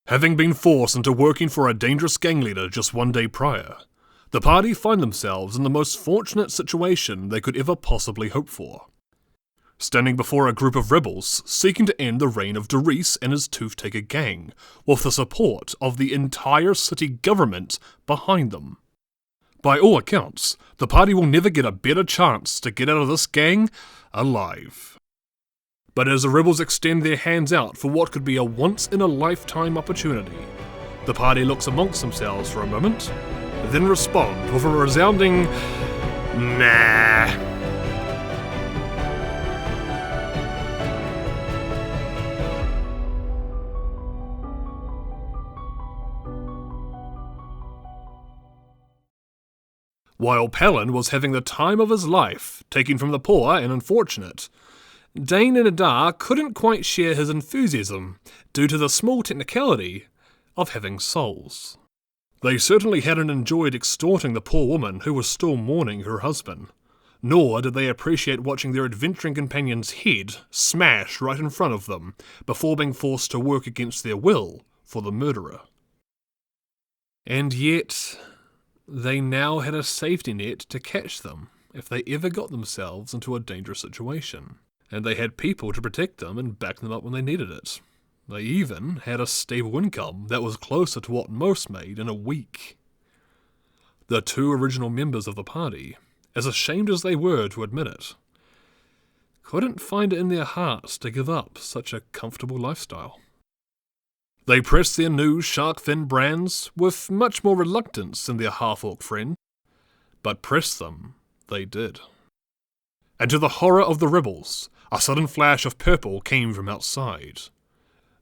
Having been forced into working for a dangerous gang leader just one day prior, the party find themselves in the most fortunate situation they could ever possibly hope for. Standing before a group of rebels seeking to end the reign of Derice and his Tooth-Taker gang, with the support of the entire city government behind them. By all accounts, the party will never get a better chance to get out of this gang alive. But as the rebels extend their hands out for what could be a once-in-a-lifetime opportunity, the party looks amongst themselves for a moment, then respond with a resounding, nah. While Palin was having the time of his life, taken from the poor and unfortunate, Dane and Adar couldn't quite share his enthusiasm due to the small technicality of having souls. They certainly hadn't enjoyed extorting the poor woman who was still mourning her husband, nor did they appreciate watching their adventuring companion's head smash right in front of them before being forced to work against their will for the murderer. And yet, they now had a safety net to catch them if they ever got themselves into a dangerous situation. And they had people to protect them and back them up when they needed it. They even had a stable income that was closer to what most made in a week. The two original members of the party, as ashamed as they were to admit it, couldn't find it in their hearts to give up such a comfortable lifestyle. They pressed their new shark fin brands with much more reluctance than their half-orc friend, but press them they did. And to the horror of the rebels, a sudden flash of purple came from outside.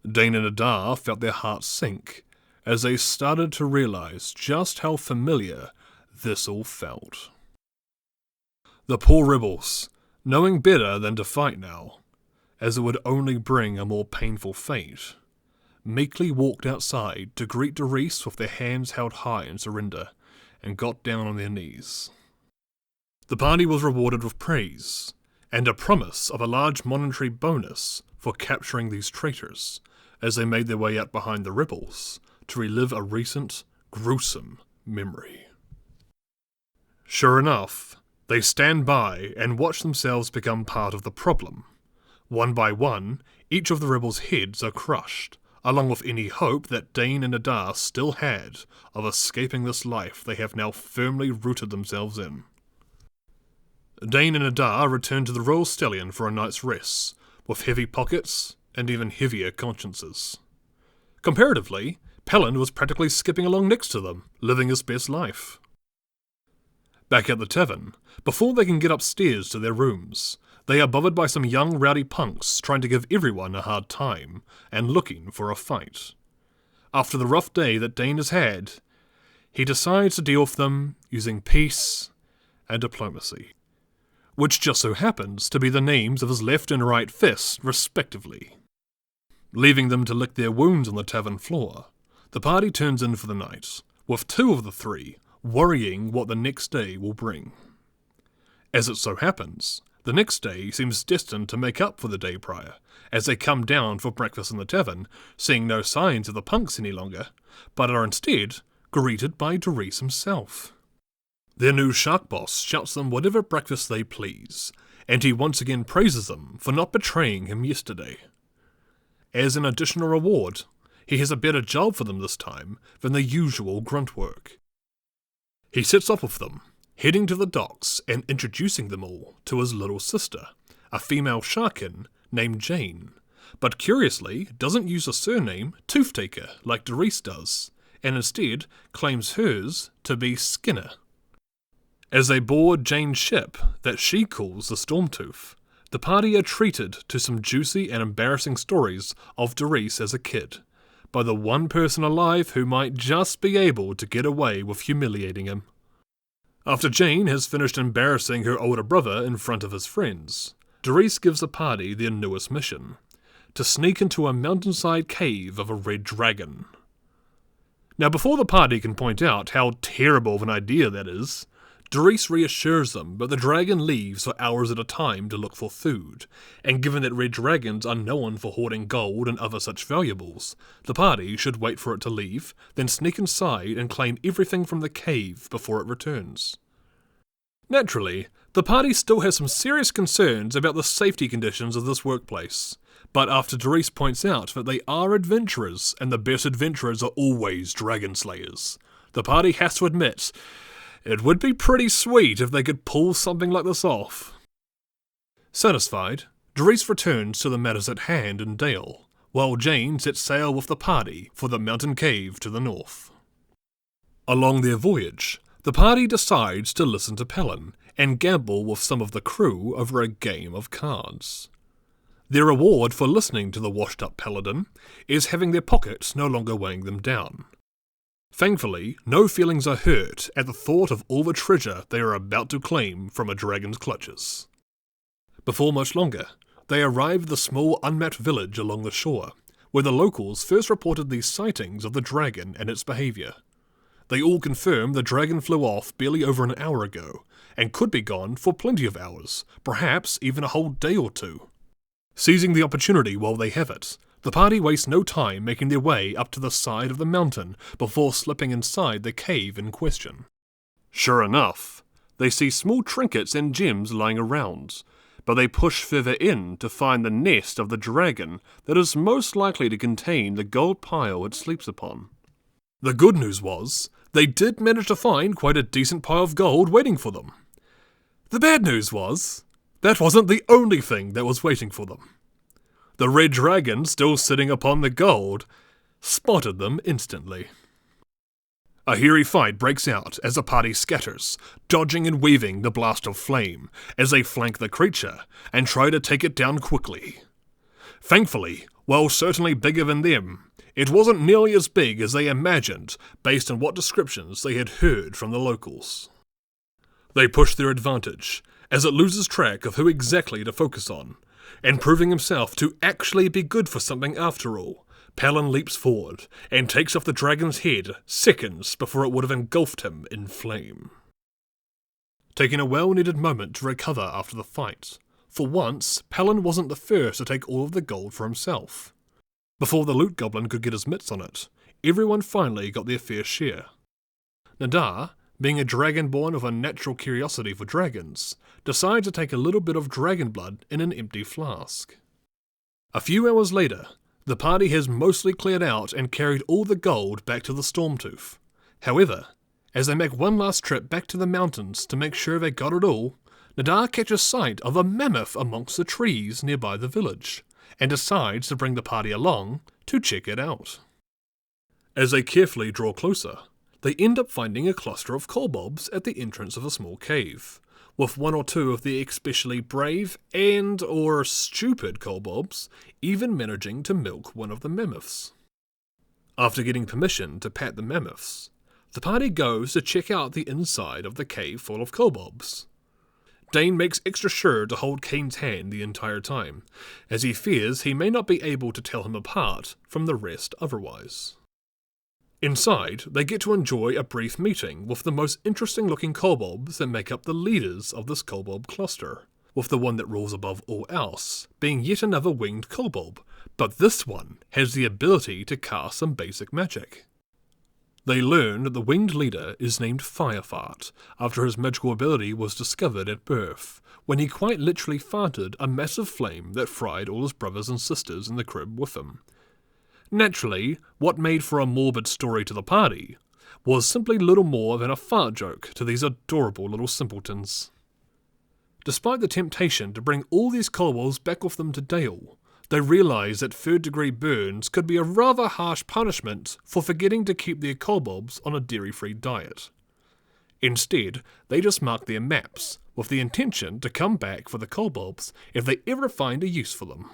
Dane and Adar felt their hearts sink as they started to realize just how familiar this all felt. The poor rebels, knowing better than to fight now, as it would only bring a more painful fate, meekly walked outside to greet Derice with their hands held high in surrender, and got down on their knees. The party was rewarded with praise, and a promise of a large monetary bonus for capturing these traitors, as they made their way out behind the rebels to relive a recent, gruesome memory. Sure enough, they stand by and watch themselves become part of the problem. One by one, each of the rebels' heads are crushed, along with any hope that Dane and Adar still had of escaping this life they have now firmly rooted themselves in. Dane and Adar returned to the Royal Stallion for a night's rest, with heavy pockets and even heavier consciences. Comparatively, Palin was practically skipping along next to them, living his best life. Back at the tavern, before they can get upstairs to their rooms, they are bothered by some young rowdy punks trying to give everyone a hard time and looking for a fight. After the rough day that Dane has had, he decides to deal with them using peace and diplomacy, which just so happens to be the names of his left and right fists, respectively. Leaving them to lick their wounds on the tavern floor, the party turns in for the night, with two of the three worrying what the next day will bring. As it so happens, the next day seems destined to make up for the day prior, as they come down for breakfast in the tavern, seeing no signs of the punks any longer, but are instead greeted by Derice himself. Their new shark boss shouts them whatever breakfast they please, and he once again praises them for not betraying him yesterday. As an additional reward, he has a better job for them this time than the usual grunt work. He sits off with them, heading to the docks and introducing them all to his little sister, a female sharkin named Jane, but curiously doesn't use the surname Tooth-Taker like Derice does, and instead claims hers to be Skinner. As they board Jane's ship that she calls the Stormtooth, the party are treated to some juicy and embarrassing stories of Derice as a kid, by the one person alive who might just be able to get away with humiliating him. After Jane has finished embarrassing her older brother in front of his friends, Derice gives the party their newest mission, to sneak into a mountainside cave of a red dragon. Now before the party can point out how terrible of an idea that is, Doris reassures them, but the dragon leaves for hours at a time to look for food, and given that red dragons are known for hoarding gold and other such valuables, the party should wait for it to leave, then sneak inside and claim everything from the cave before it returns. Naturally, the party still has some serious concerns about the safety conditions of this workplace, but after Doris points out that they are adventurers, and the best adventurers are always dragon slayers, the party has to admit, it would be pretty sweet if they could pull something like this off. Satisfied, Doris returns to the matters at hand in Dale, while Jane sets sail with the party for the mountain cave to the north. Along their voyage, the party decides to listen to Pelin and gamble with some of the crew over a game of cards. Their reward for listening to the washed-up paladin is having their pockets no longer weighing them down. Thankfully, no feelings are hurt at the thought of all the treasure they are about to claim from a dragon's clutches. Before much longer, they arrive at the small unmapped village along the shore, where the locals first reported these sightings of the dragon and its behaviour. They all confirm the dragon flew off barely over an hour ago, and could be gone for plenty of hours, perhaps even a whole day or two. Seizing the opportunity while they have it, the party wastes no time making their way up to the side of the mountain before slipping inside the cave in question. Sure enough, they see small trinkets and gems lying around, but they push further in to find the nest of the dragon that is most likely to contain the gold pile it sleeps upon. The good news was, they did manage to find quite a decent pile of gold waiting for them. The bad news was, that wasn't the only thing that was waiting for them. The red dragon, still sitting upon the gold, spotted them instantly. A hairy fight breaks out as the party scatters, dodging and weaving the blast of flame as they flank the creature and try to take it down quickly. Thankfully, while certainly bigger than them, it wasn't nearly as big as they imagined based on what descriptions they had heard from the locals. They push their advantage as it loses track of who exactly to focus on, and proving himself to actually be good for something after all, Pelin leaps forward and takes off the dragon's head seconds before it would have engulfed him in flame. Taking a well-needed moment to recover after the fight, for once Pelin wasn't the first to take all of the gold for himself. Before the loot goblin could get his mitts on it, everyone finally got their fair share. Nadar, being a dragonborn with a natural curiosity for dragons, decides to take a little bit of dragon blood in an empty flask. A few hours later, the party has mostly cleared out and carried all the gold back to the Stormtooth. However, as they make one last trip back to the mountains to make sure they got it all, Nadar catches sight of a mammoth amongst the trees nearby the village, and decides to bring the party along to check it out. As they carefully draw closer, they end up finding a cluster of kobolds at the entrance of a small cave, with one or two of the especially brave and/or stupid kobolds even managing to milk one of the mammoths. After getting permission to pat the mammoths, the party goes to check out the inside of the cave full of kobolds. Dane makes extra sure to hold Kane's hand the entire time, as he fears he may not be able to tell him apart from the rest otherwise. Inside, they get to enjoy a brief meeting with the most interesting-looking kobolds that make up the leaders of this kobold cluster, with the one that rules above all else being yet another winged kobold, but this one has the ability to cast some basic magic. They learn that the winged leader is named Firefart, after his magical ability was discovered at birth, when he quite literally farted a massive flame that fried all his brothers and sisters in the crib with him. Naturally, what made for a morbid story to the party was simply little more than a fart joke to these adorable little simpletons. Despite the temptation to bring all these kobolds back with them to Dale, they realise that third-degree burns could be a rather harsh punishment for forgetting to keep their kobolds on a dairy-free diet. Instead, they just mark their maps, with the intention to come back for the kobolds if they ever find a use for them.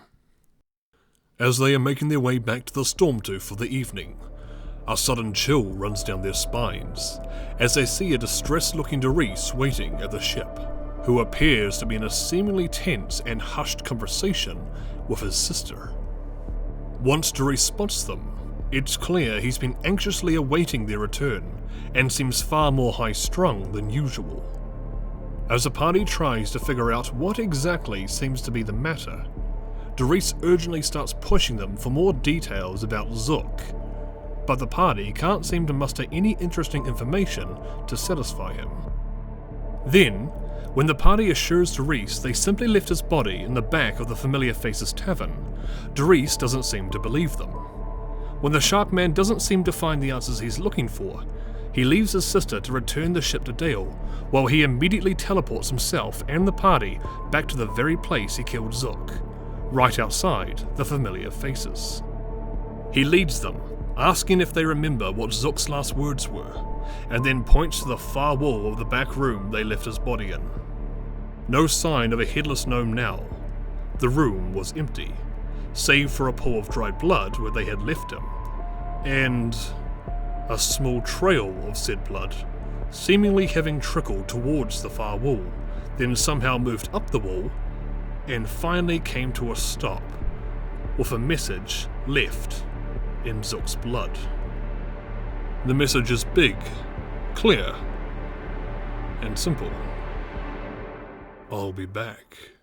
As they are making their way back to the Stormtooth for the evening, a sudden chill runs down their spines, as they see a distressed-looking Doris waiting at the ship, who appears to be in a seemingly tense and hushed conversation with his sister. Once Doris spots them, it's clear he's been anxiously awaiting their return, and seems far more high-strung than usual. As the party tries to figure out what exactly seems to be the matter, Doris urgently starts pushing them for more details about Zook, but the party can't seem to muster any interesting information to satisfy him. Then, when the party assures Doris they simply left his body in the back of the Familiar Faces tavern, Doris doesn't seem to believe them. When the Shark Man doesn't seem to find the answers he's looking for, he leaves his sister to return the ship to Dale, while he immediately teleports himself and the party back to the very place he killed Zook, right outside the Familiar Faces. He leads them, asking if they remember what Zook's last words were, and then points to the far wall of the back room they left his body in. No sign of a headless gnome now. The room was empty, save for a pool of dried blood where they had left him, and a small trail of said blood, seemingly having trickled towards the far wall, then somehow moved up the wall, and finally came to a stop, with a message left in Zook's blood. The message is big, clear, and simple. I'll be back.